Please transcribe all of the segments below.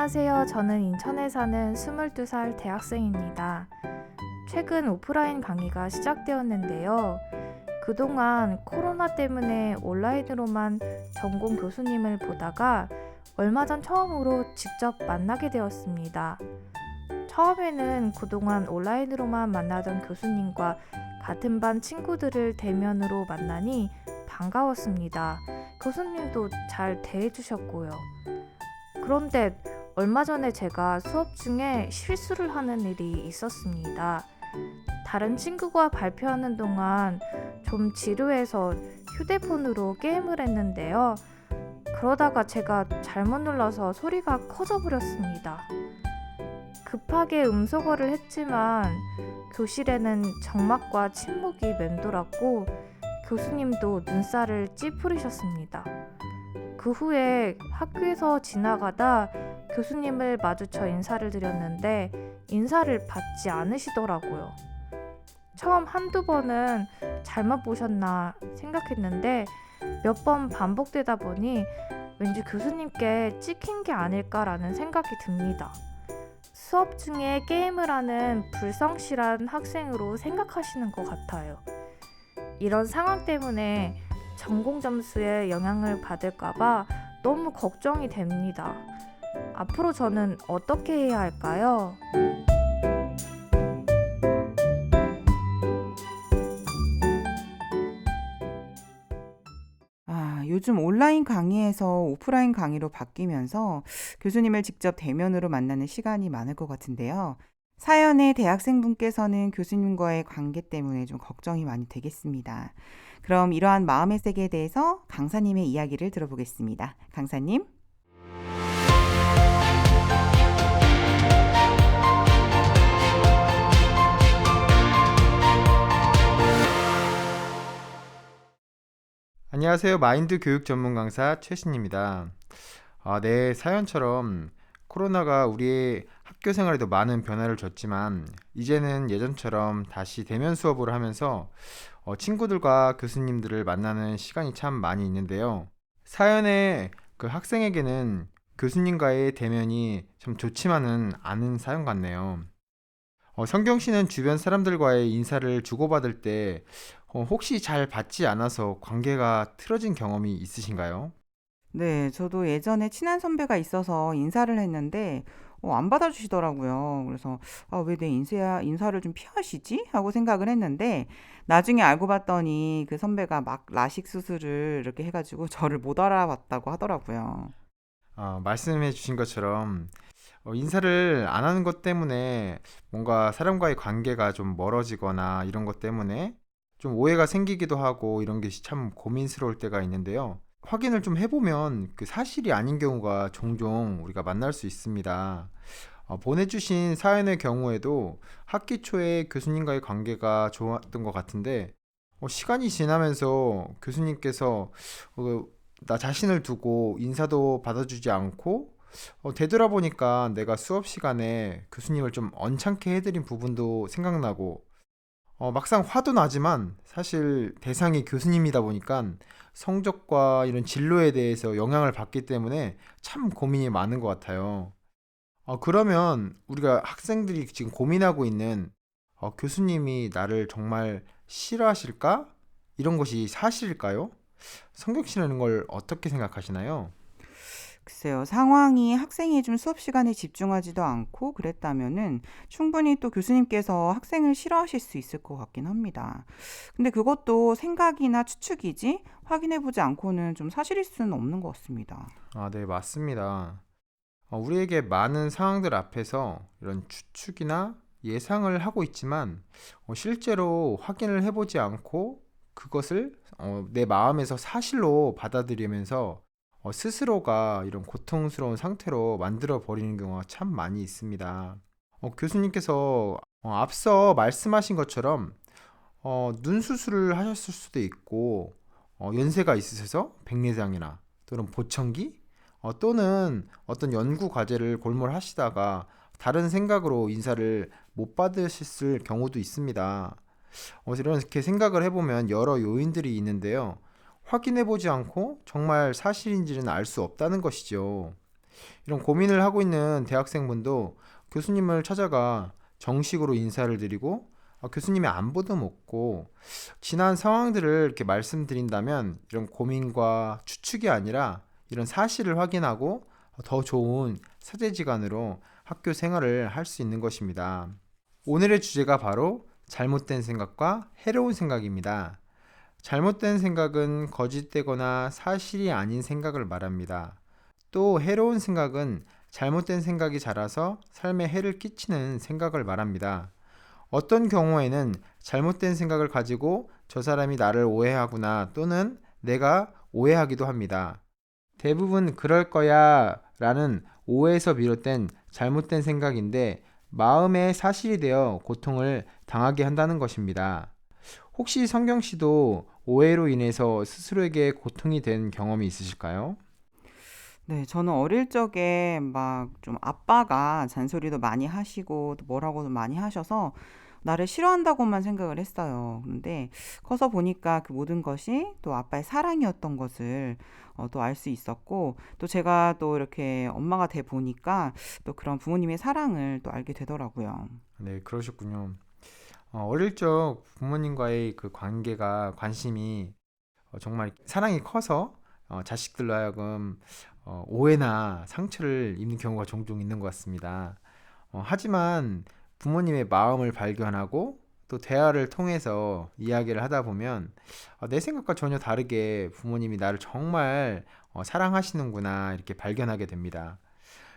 안녕하세요. 저는 인천에 사는 22살 대학생입니다. 최근 오프라인 강의가 시작되었는데요. 그동안 코로나 때문에 온라인으로만 전공 교수님을 보다가 얼마 전 처음으로 직접 만나게 되었습니다. 처음에는 그동안 온라인으로만 만나던 교수님과 같은 반 친구들을 대면으로 만나니 반가웠습니다. 교수님도 잘 대해주셨고요. 그런데 얼마 전에 제가 수업 중에 실수를 하는 일이 있었습니다. 다른 친구가 발표하는 동안 좀 지루해서 휴대폰으로 게임을 했는데요. 그러다가 제가 잘못 눌러서 소리가 커져 버렸습니다. 급하게 음소거를 했지만 교실에는 정막과 침묵이 맴돌았고 교수님도 눈살을 찌푸리셨습니다. 그 후에 학교에서 지나가다 교수님을 마주쳐 인사를 드렸는데 인사를 받지 않으시더라고요. 처음 한두 번은 잘못 보셨나 생각했는데 몇 번 반복되다 보니 왠지 교수님께 찍힌 게 아닐까라는 생각이 듭니다. 수업 중에 게임을 하는 불성실한 학생으로 생각하시는 것 같아요. 이런 상황 때문에 전공 점수에 영향을 받을까봐 너무 걱정이 됩니다. 앞으로 저는 어떻게 해야 할까요? 요즘 온라인 강의에서 오프라인 강의로 바뀌면서 교수님을 직접 대면으로 만나는 시간이 많을 것 같은데요. 사연의 대학생분께서는 교수님과의 관계 때문에 좀 걱정이 많이 되겠습니다. 그럼 이러한 마음의 세계에 대해서 강사님의 이야기를 들어보겠습니다. 강사님. 안녕하세요. 마인드 교육 전문 강사 최신입니다. 네, 사연처럼 코로나가 우리의 학교 생활에도 많은 변화를 줬지만 이제는 예전처럼 다시 대면 수업을 하면서 친구들과 교수님들을 만나는 시간이 참 많이 있는데요. 사연의 그 학생에게는 교수님과의 대면이 참 좋지만은 않은 사연 같네요. 성경 씨는 주변 사람들과의 인사를 주고받을 때 혹시 잘 받지 않아서 관계가 틀어진 경험이 있으신가요? 네, 저도 예전에 친한 선배가 있어서 인사를 했는데 안 받아주시더라고요. 그래서 왜 내 인사를 좀 피하시지? 하고 생각을 했는데 나중에 알고 봤더니 그 선배가 막 라식 수술을 이렇게 해가지고 저를 못 알아봤다고 하더라고요. 말씀해 주신 것처럼 인사를 안 하는 것 때문에 뭔가 사람과의 관계가 좀 멀어지거나 이런 것 때문에 좀 오해가 생기기도 하고 이런 게 참 고민스러울 때가 있는데요. 확인을 좀 해보면 그 사실이 아닌 경우가 종종 우리가 만날 수 있습니다. 보내주신 사연의 경우에도 학기 초에 교수님과의 관계가 좋았던 것 같은데 시간이 지나면서 교수님께서 나 자신을 두고 인사도 받아주지 않고 되돌아보니까 내가 수업 시간에 교수님을 좀 언짢게 해드린 부분도 생각나고 막상 화도 나지만 사실 대상이 교수님이다 보니까 성적과 이런 진로에 대해서 영향을 받기 때문에 참 고민이 많은 것 같아요. 그러면 우리가 학생들이 지금 고민하고 있는 교수님이 나를 정말 싫어하실까? 이런 것이 사실일까요? 성경 씨는 이걸 어떻게 생각하시나요? 글쎄요, 상황이 학생이 좀 수업 시간에 집중하지도 않고 그랬다면은 충분히 또 교수님께서 학생을 싫어하실 수 있을 것 같긴 합니다. 근데 그것도 생각이나 추측이지 확인해보지 않고는 좀 사실일 수는 없는 것 같습니다. 네, 맞습니다. 우리에게 많은 상황들 앞에서 이런 추측이나 예상을 하고 있지만 실제로 확인을 해보지 않고 그것을 내 마음에서 사실로 받아들이면서 스스로가 이런 고통스러운 상태로 만들어 버리는 경우가 참 많이 있습니다. 교수님께서 앞서 말씀하신 것처럼 눈 수술을 하셨을 수도 있고 연세가 있으셔서 백내장이나 또는 보청기 또는 어떤 연구 과제를 골몰하시다가 다른 생각으로 인사를 못 받으셨을 경우도 있습니다. 이렇게 생각을 해보면 여러 요인들이 있는데요. 확인해보지 않고 정말 사실인지는 알 수 없다는 것이죠. 이런 고민을 하고 있는 대학생분도 교수님을 찾아가 정식으로 인사를 드리고 교수님의 안부도 묻고 지난 상황들을 이렇게 말씀드린다면 이런 고민과 추측이 아니라 이런 사실을 확인하고 더 좋은 사제지간으로 학교 생활을 할 수 있는 것입니다. 오늘의 주제가 바로 잘못된 생각과 해로운 생각입니다. 잘못된 생각은 거짓되거나 사실이 아닌 생각을 말합니다. 또 해로운 생각은 잘못된 생각이 자라서 삶에 해를 끼치는 생각을 말합니다. 어떤 경우에는 잘못된 생각을 가지고 저 사람이 나를 오해하구나 또는 내가 오해하기도 합니다. 대부분 그럴 거야 라는 오해에서 비롯된 잘못된 생각인데 마음의 사실이 되어 고통을 당하게 한다는 것입니다. 혹시 성경 씨도 오해로 인해서 스스로에게 고통이 된 경험이 있으실까요? 네, 저는 어릴 적에 막 좀 아빠가 잔소리도 많이 하시고 또 뭐라고도 많이 하셔서 나를 싫어한다고만 생각을 했어요. 근데 커서 보니까 그 모든 것이 또 아빠의 사랑이었던 것을 또 알 수 있었고, 또 제가 또 이렇게 엄마가 돼 보니까 또 그런 부모님의 사랑을 또 알게 되더라고요. 네, 그러셨군요. 어릴 적 부모님과의 그 관심이 정말 사랑이 커서 자식들로 하여금 오해나 상처를 입는 경우가 종종 있는 것 같습니다. 하지만 부모님의 마음을 발견하고 또 대화를 통해서 이야기를 하다 보면 내 생각과 전혀 다르게 부모님이 나를 정말 사랑하시는구나 이렇게 발견하게 됩니다.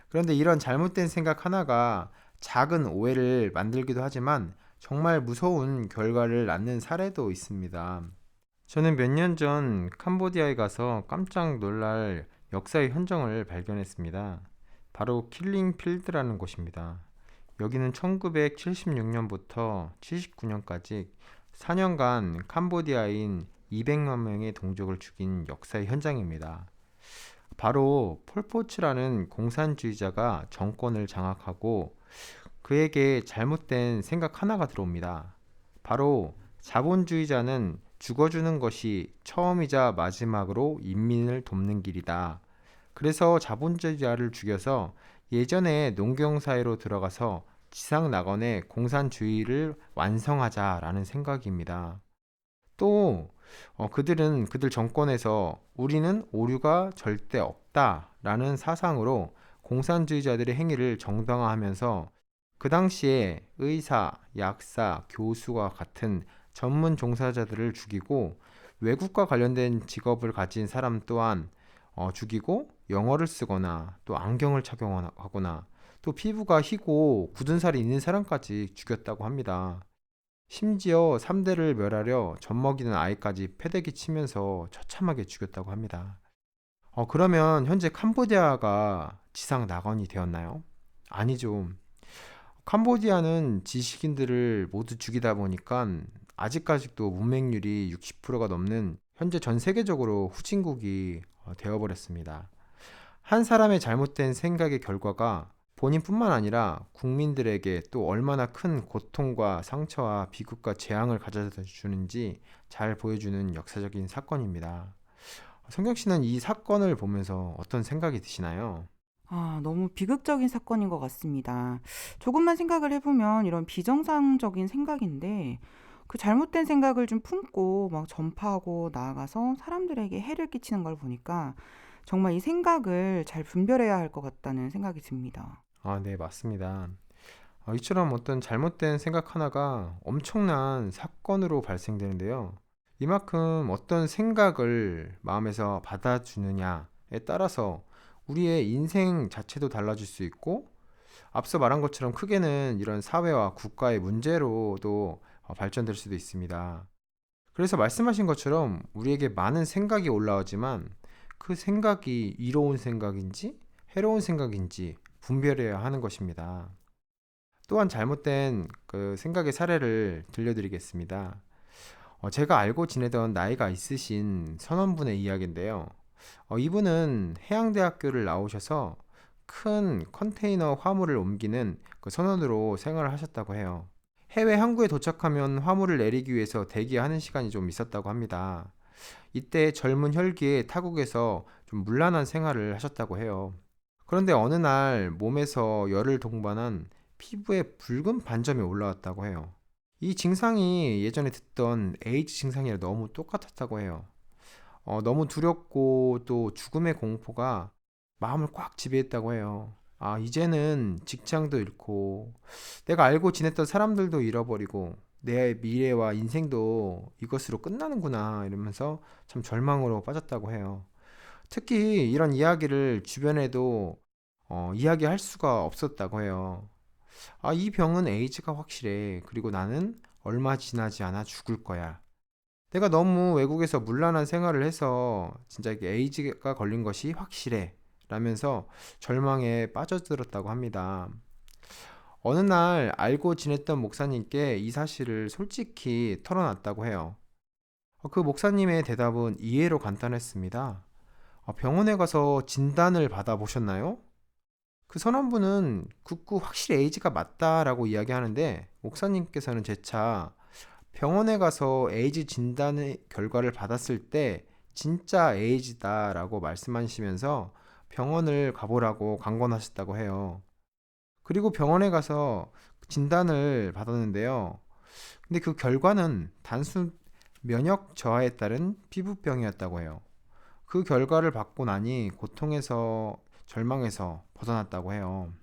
그런데 이런 잘못된 생각 하나가 작은 오해를 만들기도 하지만 정말 무서운 결과를 낳는 사례도 있습니다. 저는 몇 년 전 캄보디아에 가서 깜짝 놀랄 역사의 흔적을 발견했습니다. 바로 킬링 필드라는 곳입니다. 여기는 1976년부터 79년까지 4년간 캄보디아인 200만 명의 동족을 죽인 역사의 현장입니다. 바로 폴포츠라는 공산주의자가 정권을 장악하고 그에게 잘못된 생각 하나가 들어옵니다. 바로 자본주의자는 죽어주는 것이 처음이자 마지막으로 인민을 돕는 길이다. 그래서 자본주의자를 죽여서 예전의 농경사회로 들어가서 지상 낙원의 공산주의를 완성하자라는 생각입니다. 또 그들은 그들 정권에서 우리는 오류가 절대 없다라는 사상으로 공산주의자들의 행위를 정당화하면서 그 당시에 의사, 약사, 교수와 같은 전문 종사자들을 죽이고 외국과 관련된 직업을 가진 사람 또한 죽이고 영어를 쓰거나 또 안경을 착용하거나 또 피부가 희고 굳은 살이 있는 사람까지 죽였다고 합니다. 심지어 3대를 멸하려 젖먹이는 아이까지 패대기 치면서 처참하게 죽였다고 합니다. 그러면 현재 캄보디아가 지상 낙원이 되었나요? 아니죠. 캄보디아는 지식인들을 모두 죽이다 보니까 아직까지도 문맹률이 60%가 넘는 현재 전 세계적으로 후진국이 되어버렸습니다. 한 사람의 잘못된 생각의 결과가 본인뿐만 아니라 국민들에게 또 얼마나 큰 고통과 상처와 비극과 재앙을 가져다 주는지 잘 보여주는 역사적인 사건입니다. 성경 씨는 이 사건을 보면서 어떤 생각이 드시나요? 너무 비극적인 사건인 것 같습니다. 조금만 생각을 해보면 이런 비정상적인 생각인데 그 잘못된 생각을 좀 품고 막 전파하고 나아가서 사람들에게 해를 끼치는 걸 보니까 정말 이 생각을 잘 분별해야 할 것 같다는 생각이 듭니다. 네, 맞습니다. 이처럼 어떤 잘못된 생각 하나가 엄청난 사건으로 발생되는데요. 이만큼 어떤 생각을 마음에서 받아주느냐에 따라서 우리의 인생 자체도 달라질 수 있고, 앞서 말한 것처럼 크게는 이런 사회와 국가의 문제로도 발전될 수도 있습니다. 그래서 말씀하신 것처럼 우리에게 많은 생각이 올라오지만 그 생각이 이로운 생각인지 해로운 생각인지 분별해야 하는 것입니다. 또한 잘못된 그 생각의 사례를 들려드리겠습니다. 제가 알고 지내던 나이가 있으신 선원분의 이야기인데요. 이분은 해양대학교를 나오셔서 큰 컨테이너 화물을 옮기는 그 선원으로 생활을 하셨다고 해요. 해외 항구에 도착하면 화물을 내리기 위해서 대기하는 시간이 좀 있었다고 합니다. 이때 젊은 혈기에 타국에서 좀 문란한 생활을 하셨다고 해요. 그런데 어느 날 몸에서 열을 동반한 피부에 붉은 반점이 올라왔다고 해요. 이 증상이 예전에 듣던 에이즈 증상이랑 너무 똑같았다고 해요. 너무 두렵고 또 죽음의 공포가 마음을 꽉 지배했다고 해요. 아, 이제는 직장도 잃고 내가 알고 지냈던 사람들도 잃어버리고 내 미래와 인생도 이것으로 끝나는구나 이러면서 참 절망으로 빠졌다고 해요. 특히 이런 이야기를 주변에도 이야기할 수가 없었다고 해요. 아, 이 병은 에이즈가 확실해. 그리고 나는 얼마 지나지 않아 죽을 거야. 내가 너무 외국에서 문란한 생활을 해서 진짜 이게 에이즈가 걸린 것이 확실해. 라면서 절망에 빠져들었다고 합니다. 어느 날 알고 지냈던 목사님께 이 사실을 솔직히 털어놨다고 해요. 그 목사님의 대답은 이해로 간단했습니다. 병원에 가서 진단을 받아보셨나요? 그 선원분은 굳고 확실히 에이즈가 맞다라고 이야기하는데 목사님께서는 재차 병원에 가서 에이즈 진단의 결과를 받았을 때 진짜 에이즈다라고 말씀하시면서 병원을 가보라고 강권하셨다고 해요. 그리고 병원에 가서 진단을 받았는데요. 근데 그 결과는 단순 면역 저하에 따른 피부병이었다고 해요. 그 결과를 받고 나니 고통에서 절망에서 벗어났다고 해요.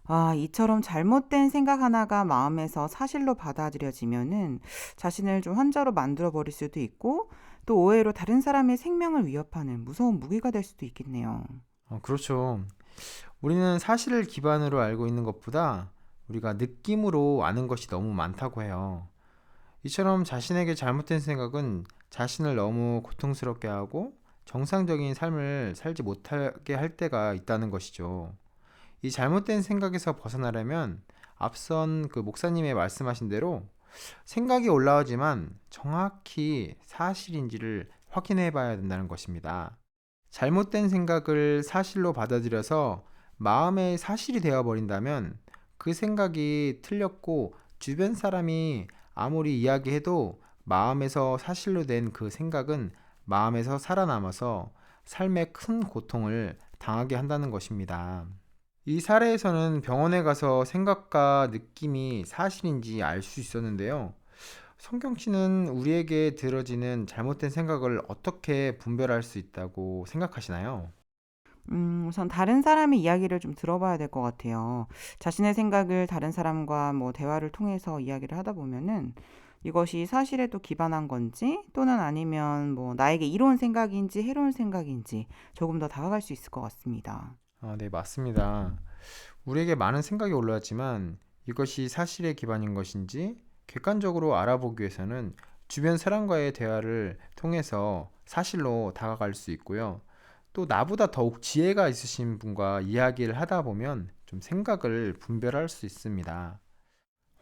아, 이처럼 잘못된 생각 하나가 마음에서 사실로 받아들여지면은 자신을 좀 환자로 만들어 버릴 수도 있고 또 오해로 다른 사람의 생명을 위협하는 무서운 무기가 될 수도 있겠네요. 그렇죠. 우리는 사실을 기반으로 알고 있는 것보다 우리가 느낌으로 아는 것이 너무 많다고 해요. 이처럼 자신에게 잘못된 생각은 자신을 너무 고통스럽게 하고 정상적인 삶을 살지 못하게 할 때가 있다는 것이죠. 이 잘못된 생각에서 벗어나려면 앞선 그 목사님의 말씀하신 대로 생각이 올라오지만 정확히 사실인지를 확인해 봐야 된다는 것입니다. 잘못된 생각을 사실로 받아들여서 마음의 사실이 되어 버린다면 그 생각이 틀렸고 주변 사람이 아무리 이야기해도 마음에서 사실로 된 그 생각은 마음에서 살아남아서 삶에 큰 고통을 당하게 한다는 것입니다. 이 사례에서는 병원에 가서 생각과 느낌이 사실인지 알 수 있었는데요. 성경 씨는 우리에게 들어지는 잘못된 생각을 어떻게 분별할 수 있다고 생각하시나요? 우선 다른 사람의 이야기를 좀 들어봐야 될 것 같아요. 자신의 생각을 다른 사람과 뭐 대화를 통해서 이야기를 하다 보면은 이것이 사실에도 기반한 건지 또는 아니면 뭐 나에게 이로운 생각인지 해로운 생각인지 조금 더 다가갈 수 있을 것 같습니다. 네, 맞습니다. 우리에게 많은 생각이 올라왔지만 이것이 사실에 기반인 것인지 객관적으로 알아보기 위해서는 주변 사람과의 대화를 통해서 사실로 다가갈 수 있고요. 또 나보다 더욱 지혜가 있으신 분과 이야기를 하다 보면 좀 생각을 분별할 수 있습니다.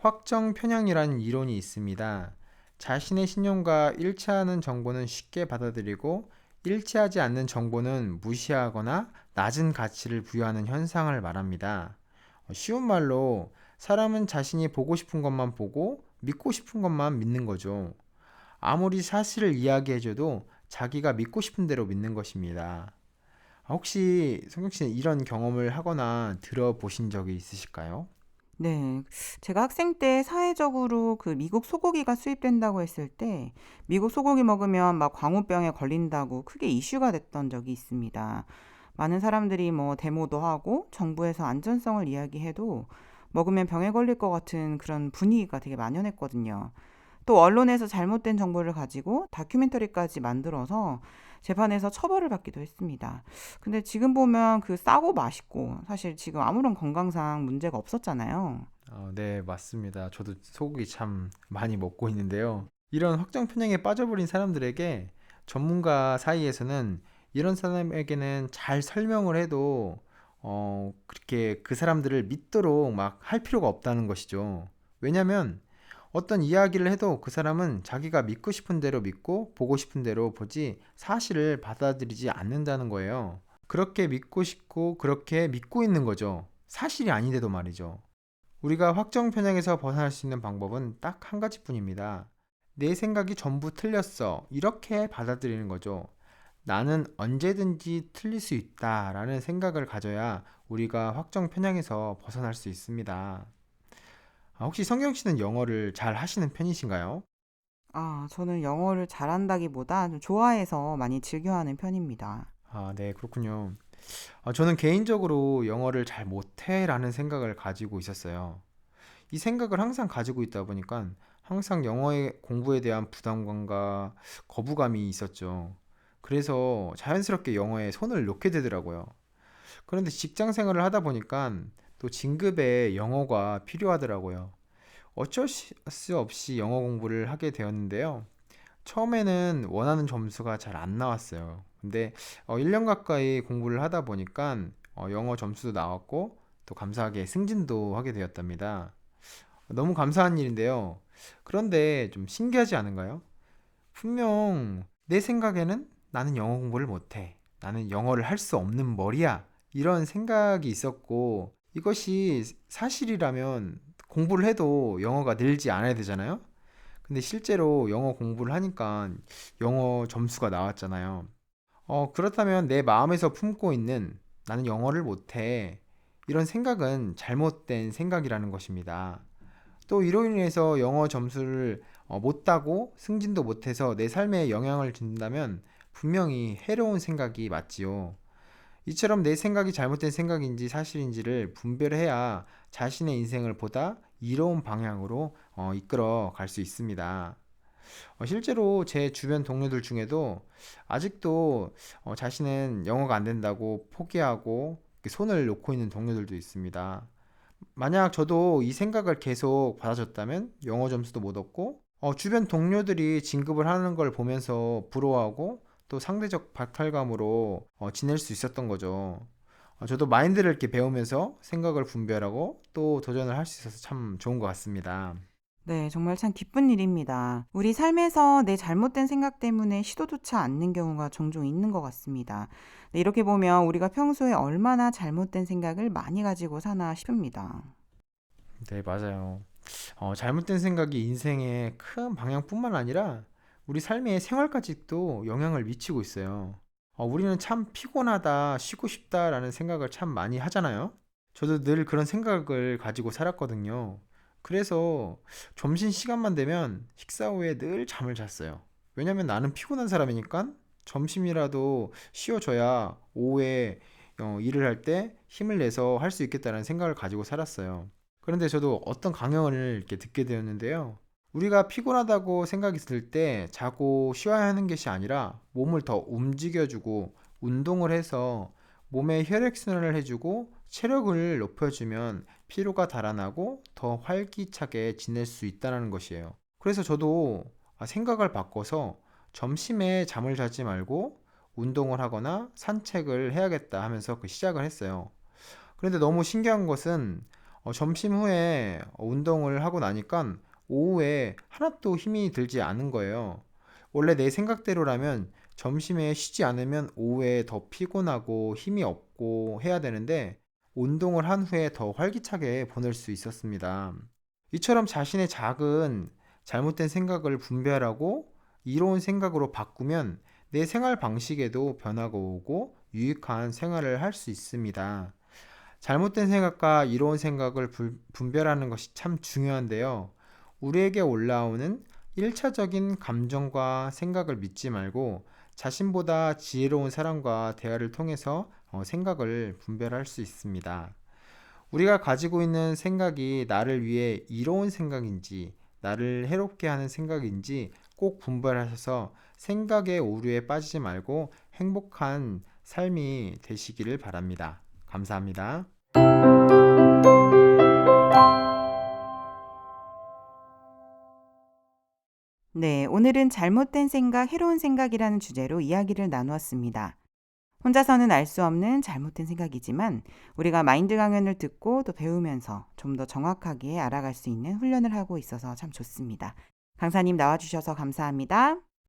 확정 편향이라는 이론이 있습니다. 자신의 신념과 일치하는 정보는 쉽게 받아들이고 일치하지 않는 정보는 무시하거나 낮은 가치를 부여하는 현상을 말합니다. 쉬운 말로 사람은 자신이 보고 싶은 것만 보고 믿고 싶은 것만 믿는 거죠. 아무리 사실을 이야기해줘도 자기가 믿고 싶은 대로 믿는 것입니다. 혹시 성경 씨는 이런 경험을 하거나 들어보신 적이 있으실까요? 네. 제가 학생 때 사회적으로 그 미국 소고기가 수입된다고 했을 때 미국 소고기 먹으면 막 광우병에 걸린다고 크게 이슈가 됐던 적이 있습니다. 많은 사람들이 뭐 데모도 하고 정부에서 안전성을 이야기해도 먹으면 병에 걸릴 것 같은 그런 분위기가 되게 만연했거든요. 또 언론에서 잘못된 정보를 가지고 다큐멘터리까지 만들어서 재판에서 처벌을 받기도 했습니다. 근데 지금 보면 그 싸고 맛있고 사실 지금 아무런 건강상 문제가 없었잖아요. 네, 맞습니다. 저도 소고기 참 많이 먹고 있는데요. 이런 확정 편향에 빠져버린 사람들에게 전문가 사이에서는 이런 사람에게는 잘 설명을 해도 그렇게 그 사람들을 믿도록 막 할 필요가 없다는 것이죠. 왜냐면 어떤 이야기를 해도 그 사람은 자기가 믿고 싶은 대로 믿고 보고 싶은 대로 보지 사실을 받아들이지 않는다는 거예요. 그렇게 믿고 싶고 그렇게 믿고 있는 거죠. 사실이 아닌데도 말이죠. 우리가 확정 편향에서 벗어날 수 있는 방법은 딱 한 가지뿐입니다. 내 생각이 전부 틀렸어. 이렇게 받아들이는 거죠. 나는 언제든지 틀릴 수 있다라는 생각을 가져야 우리가 확정 편향에서 벗어날 수 있습니다. 혹시 성경 씨는 영어를 잘 하시는 편이신가요? 저는 영어를 잘한다기보다 좀 좋아해서 많이 즐겨하는 편입니다. 네, 그렇군요. 저는 개인적으로 영어를 잘 못해라는 생각을 가지고 있었어요. 이 생각을 항상 가지고 있다 보니까 항상 영어의 공부에 대한 부담감과 거부감이 있었죠. 그래서 자연스럽게 영어에 손을 놓게 되더라고요. 그런데 직장 생활을 하다 보니까 또 진급에 영어가 필요하더라고요. 어쩔 수 없이 영어 공부를 하게 되었는데요. 처음에는 원하는 점수가 잘 안 나왔어요. 근데 1년 가까이 공부를 하다 보니까 영어 점수도 나왔고 또 감사하게 승진도 하게 되었답니다. 너무 감사한 일인데요. 그런데 좀 신기하지 않은가요? 분명 내 생각에는 나는 영어 공부를 못해. 나는 영어를 할 수 없는 머리야. 이런 생각이 있었고 이것이 사실이라면 공부를 해도 영어가 늘지 않아야 되잖아요. 근데 실제로 영어 공부를 하니까 영어 점수가 나왔잖아요. 그렇다면 내 마음에서 품고 있는 나는 영어를 못해. 이런 생각은 잘못된 생각이라는 것입니다. 또 이로 인해서 영어 점수를 못 따고 승진도 못해서 내 삶에 영향을 준다면 분명히 해로운 생각이 맞지요. 이처럼 내 생각이 잘못된 생각인지 사실인지를 분별해야 자신의 인생을 보다 이로운 방향으로 이끌어 갈 수 있습니다. 실제로 제 주변 동료들 중에도 아직도 자신은 영어가 안 된다고 포기하고 이렇게 손을 놓고 있는 동료들도 있습니다. 만약 저도 이 생각을 계속 받아줬다면 영어 점수도 못 얻고 주변 동료들이 진급을 하는 걸 보면서 부러워하고 또 상대적 박탈감으로 지낼 수 있었던 거죠. 저도 마인드를 이렇게 배우면서 생각을 분별하고 또 도전을 할 수 있어서 참 좋은 것 같습니다. 네, 정말 참 기쁜 일입니다. 우리 삶에서 내 잘못된 생각 때문에 시도조차 않는 경우가 종종 있는 것 같습니다. 네, 이렇게 보면 우리가 평소에 얼마나 잘못된 생각을 많이 가지고 사나 싶습니다. 네, 맞아요. 잘못된 생각이 인생의 큰 방향뿐만 아니라 우리 삶의 생활까지도 영향을 미치고 있어요. 우리는 참 피곤하다, 쉬고 싶다라는 생각을 참 많이 하잖아요. 저도 늘 그런 생각을 가지고 살았거든요. 그래서 점심 시간만 되면 식사 후에 늘 잠을 잤어요. 왜냐면 나는 피곤한 사람이니까 점심이라도 쉬어줘야 오후에 일을 할 때 힘을 내서 할 수 있겠다는 생각을 가지고 살았어요. 그런데 저도 어떤 강연을 이렇게 듣게 되었는데요. 우리가 피곤하다고 생각이 들 때 자고 쉬어야 하는 것이 아니라 몸을 더 움직여주고 운동을 해서 몸에 혈액순환을 해주고 체력을 높여주면 피로가 달아나고 더 활기차게 지낼 수 있다는 것이에요. 그래서 저도 생각을 바꿔서 점심에 잠을 자지 말고 운동을 하거나 산책을 해야겠다 하면서 시작을 했어요. 그런데 너무 신기한 것은 점심 후에 운동을 하고 나니까 오후에 하나도 힘이 들지 않은 거예요. 원래 내 생각대로라면 점심에 쉬지 않으면 오후에 더 피곤하고 힘이 없고 해야 되는데 운동을 한 후에 더 활기차게 보낼 수 있었습니다. 이처럼 자신의 작은 잘못된 생각을 분별하고 이로운 생각으로 바꾸면 내 생활 방식에도 변화가 오고 유익한 생활을 할 수 있습니다. 잘못된 생각과 이로운 생각을 분별하는 것이 참 중요한데요. 우리에게 올라오는 1차적인 감정과 생각을 믿지 말고 자신보다 지혜로운 사람과 대화를 통해서 생각을 분별할 수 있습니다. 우리가 가지고 있는 생각이 나를 위해 이로운 생각인지 나를 해롭게 하는 생각인지 꼭 분별하셔서 생각의 오류에 빠지지 말고 행복한 삶이 되시기를 바랍니다. 감사합니다. 네, 오늘은 잘못된 생각, 해로운 생각이라는 주제로 이야기를 나누었습니다. 혼자서는 알 수 없는 잘못된 생각이지만 우리가 마인드 강연을 듣고 또 배우면서 좀 더 정확하게 알아갈 수 있는 훈련을 하고 있어서 참 좋습니다. 강사님 나와주셔서 감사합니다.